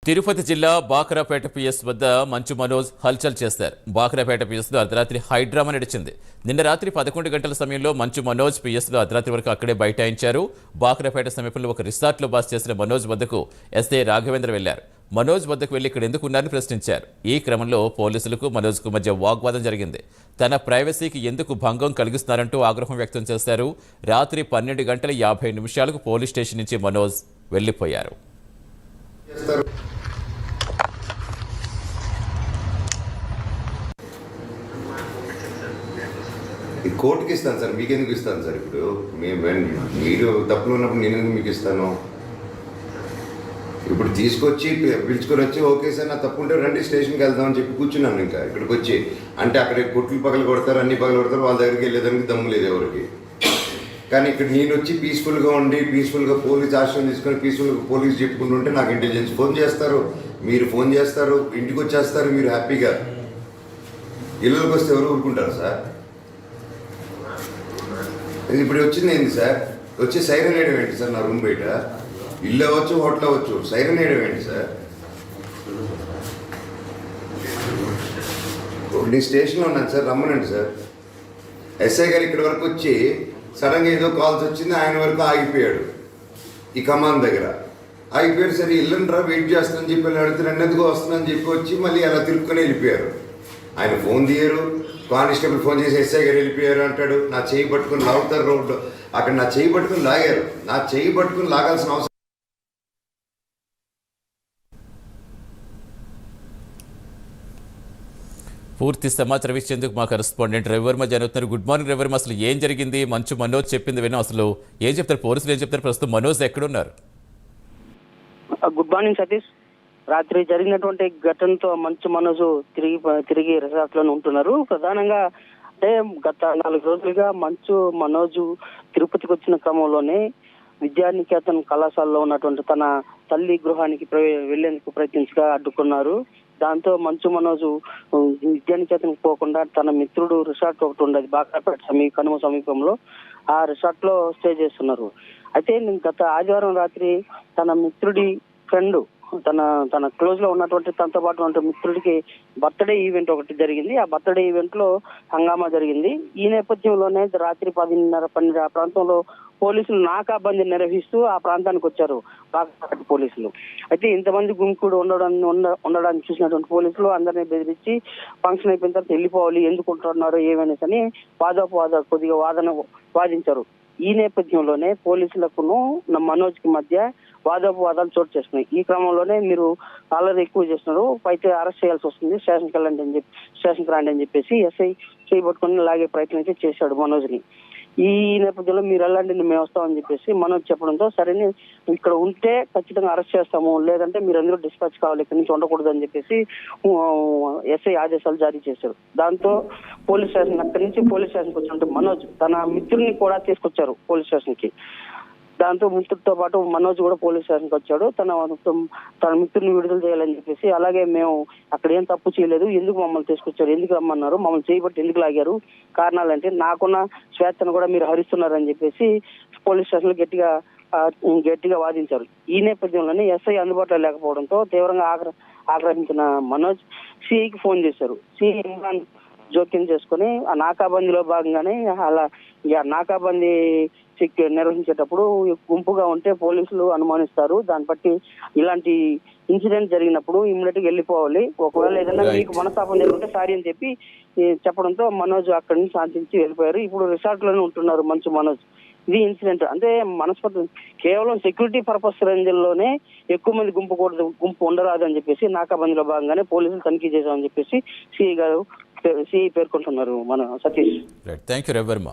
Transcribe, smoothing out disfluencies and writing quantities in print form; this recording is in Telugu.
తిరుపతి జిల్లా బాకరాపేట పిఎస్ వద్ద మంచు మనోజ్ హల్చల్ చేశారు. బాకరాపేట పిఎస్లో అర్ధరాత్రి హైడ్రామా నడిచింది. నిన్న రాత్రి 11 గంటల సమయంలో మంచు మనోజ్ పిఎస్లో అర్ధరాత్రి వరకు అక్కడే బైఠాయించారు. బాకరాపేట సమీపంలో ఒక రిసార్ట్లో బాస్ చేసిన మనోజ్ వద్దకు ఎస్ఐ రాఘవేంద్ర వెళ్లారు. మనోజ్ వద్దకు వెళ్లి ఇక్కడ ఎందుకు ఉన్నారని ప్రశ్నించారు. ఈ క్రమంలో పోలీసులకు మనోజ్కు మధ్య వాగ్వాదం జరిగింది. తన ప్రైవసీకి ఎందుకు భంగం కలిగిస్తున్నారంటూ ఆగ్రహం వ్యక్తం చేశారు. రాత్రి 12 గంటల 50 నిమిషాలకు పోలీస్ స్టేషన్ నుంచి మనోజ్ వెళ్లిపోయారు. కోర్టుకి ఇస్తాను సార్, మీకెందుకు ఇస్తాను సార్? ఇప్పుడు మీరు తప్పులు ఉన్నప్పుడు నేను ఎందుకు మీకు ఇస్తాను? ఇప్పుడు తీసుకొచ్చి పిలుచుకొని వచ్చి ఓకే సార్ నా తప్పు ఉంటే రండి స్టేషన్కి వెళ్దామని చెప్పి కూర్చున్నాను. ఇంకా ఇక్కడికి వచ్చి అంటే అక్కడ కొట్లు పగలు కొడతారు, అన్ని పగలు కొడతారు, వాళ్ళ దగ్గరికి వెళ్ళేదానికి దమ్ము లేదు ఎవరికి. కానీ ఇక్కడ నేను వచ్చి పీస్ఫుల్గా ఉండి పీస్ఫుల్గా పోలీస్ ఆశ్రయం తీసుకొని పీస్ఫుల్గా పోలీస్ చెప్పుకుంటుంటే నాకు ఇంటెలిజెన్స్ ఫోన్ చేస్తారు, మీరు ఫోన్ చేస్తారు, ఇంటికి వచ్చేస్తారు, మీరు హ్యాపీగా. ఇళ్ళకి వస్తే ఎవరు ఊరుకుంటారు సార్? ఇప్పుడు వచ్చింది ఏంటి సార్? వచ్చి సైరన్ వేయడం ఏంటి సార్? నా రూమ్ బయట ఇల్లు అవ్వచ్చు, హోటల్ అవ్వచ్చు, సైరన్ వేయడం ఏంటి సార్? నేను స్టేషన్లో ఉన్నాను సార్, రమ్మనండి సార్. ఎస్ఐ గారు ఇక్కడి వరకు వచ్చి సడన్గా ఏదో కాల్స్ వచ్చింది, ఆయన వరకు ఆగిపోయాడు. ఈ కమాన్ దగ్గర ఆగిపోయాడు. సరే ఇల్లంటారా వెయిట్ చేస్తానని చెప్పి అడిగితే రెండెందుకు వస్తుందని చెప్పి వచ్చి మళ్ళీ అలా తిరుక్కొని వెళ్ళిపోయారు. ఆయన ఫోన్ తీయరు. కానిస్టేబుల్ ఫోన్ చేసి ఎస్ఐ గారు వెళ్ళిపోయారు అంటాడు. నా చేయి పట్టుకుని లాగుతారు రోడ్డు. అక్కడ నా చేయి పట్టుకుని లాగారు. నా చేయి పట్టుకుని లాగాల్సిన అవసరం. పూర్తి సమాచారం ఇచ్చేందుకు మా కరెస్పాండెంట్ రవివర్మ జరుగుతున్నారు. గుడ్ మార్నింగ్ రవివర్మ, అసలు ఏం జరిగింది? మంచు మనోజ్ చెప్పింది విన్నాం, అసలు ఏం చెప్తారు? పోలీసులు ఏం చెప్తారు? ప్రస్తుతం మనోజ్ ఎక్కడున్నారు? Good morning Satish. రాత్రి జరిగినటువంటి ఘటనతో మంచు మనోజ్ తిరిగి రిసార్ట్ లోనే ఉంటున్నారు. ప్రధానంగా అంటే గత 4 రోజులుగా మంచు మనోజ్ తిరుపతికి వచ్చిన క్రమంలోనే విద్యానికేతన్ కళాశాలలో ఉన్నటువంటి తన తల్లి గృహానికి వెళ్లేందుకు ప్రయత్నించగా అడ్డుకున్నారు. దాంతో మంచు మనోజ్ విద్యానికేతన్ పోకుండా తన మిత్రుడు రిసార్ట్ ఒకటి ఉండేది బాకాపేట కనుమ సమీపంలో, ఆ రిసార్ట్ లో స్టే చేస్తున్నారు. అయితే గత ఆదివారం రాత్రి తన మిత్రుడి ఫ్రెండ్ తన క్లోజ్ లో ఉన్నటువంటి తనతో పాటు ఉన్న మిత్రుడికి బర్త్డే ఈవెంట్ ఒకటి జరిగింది. ఆ బర్త్డే ఈవెంట్ లో హంగామా జరిగింది. ఈ నేపథ్యంలోనే రాత్రి 10:30 ఆ ప్రాంతంలో పోలీసులు నాకాబందీ నిర్వహిస్తూ ఆ ప్రాంతానికి వచ్చారు బాగపేట పోలీసులు. అయితే ఇంతమంది గుంపుడు ఉండడాన్ని చూసినటువంటి పోలీసులు అందరినీ బెదిరించి ఫంక్షన్ అయిపోయిన తర్వాత వెళ్ళిపోవాలి, ఎందుకు ఉంటున్నారు ఏమనేసని కొద్దిగా వాదించారు. ఈ నేపథ్యంలోనే పోలీసులకును మనోజ్ కి మధ్య వాదోపవాదాలు చోటు చేస్తున్నాయి. ఈ క్రమంలోనే మీరు అల్లరి ఎక్కువ చేస్తున్నారు, అయితే అరెస్ట్ చేయాల్సి వస్తుంది, స్టేషన్కి రండి అని చెప్పేసి ఎస్ఐ చేయబట్టుకుని లాగే ప్రయత్నం అయితే చేశాడు మనోజ్ ని. ఈ నేపథ్యంలో మీరు వెళ్ళండి మేము వస్తామని చెప్పేసి మనోజ్ చెప్పడంతో సరే ఇక్కడ ఉంటే ఖచ్చితంగా అరెస్ట్ చేస్తాము, లేదంటే మీరు అందరూ డిస్పాచ్ కావాలి, ఇక్కడి నుంచి ఉండకూడదు అని చెప్పేసి ఎస్ఐ ఆదేశాలు జారీ చేశారు. దాంతో పోలీస్ స్టేషన్ అక్కడి నుంచి పోలీస్ స్టేషన్కి వచ్చినట్టు మనోజ్ తన మిత్రుల్ని కూడా తీసుకొచ్చారు పోలీస్ స్టేషన్ కి. దాంతో మిత్రుడితో పాటు మనోజ్ కూడా పోలీస్ స్టేషన్కి వచ్చాడు. తన మిత్రుని విడుదల చేయాలని చెప్పేసి, అలాగే మేము అక్కడ ఏం తప్పు చేయలేదు, ఎందుకు మమ్మల్ని తీసుకొచ్చారు, ఎందుకు రమ్మన్నారు, మమ్మల్ని చేయబట్టి ఎందుకు లాగారు, కారణాలంటే నాకున్న స్వేచ్ఛను కూడా మీరు హరిస్తున్నారని చెప్పేసి పోలీస్ స్టేషన్ లో గట్టిగా వాదించారు. ఈ నేపథ్యంలోనే ఎస్ఐ అందుబాటులో లేకపోవడంతో తీవ్రంగా ఆగ్రహించిన మనోజ్ సిఐకి ఫోన్ చేశారు. సిఐ జోక్యం చేసుకుని ఆ నాకాబందీలో భాగంగానే అలా నాకాబందీ నిర్వహించేటప్పుడు గుంపుగా ఉంటే పోలీసులు అనుమానిస్తారు. దాన్ని బట్టి ఇలాంటి ఇన్సిడెంట్ జరిగినప్పుడు ఇమ్మీడియట్ గా వెళ్ళిపోవాలి, ఒకవేళ ఏదైనా మీకు మనస్తాపం జరుగుంటే సారీ అని చెప్పడంతో మనోజ్ అక్కడి నుంచి శాంతించి వెళ్ళిపోయారు. ఇప్పుడు రిసార్ట్ లోనే ఉంటున్నారు మంచు మనోజ్. ఇది ఇన్సిడెంట్. అంటే మనస్పర్ధ కేవలం సెక్యూరిటీ పర్పస్ రేంజ్లోనే ఎక్కువ మంది గుంపు ఉండరాదు అని చెప్పేసి నాకాబందీలో భాగంగానే పోలీసులు తనిఖీ చేశామని చెప్పేసి సిఐ పేర్కొంటున్నారు మన సతీష్. Thank you Ravi Varma.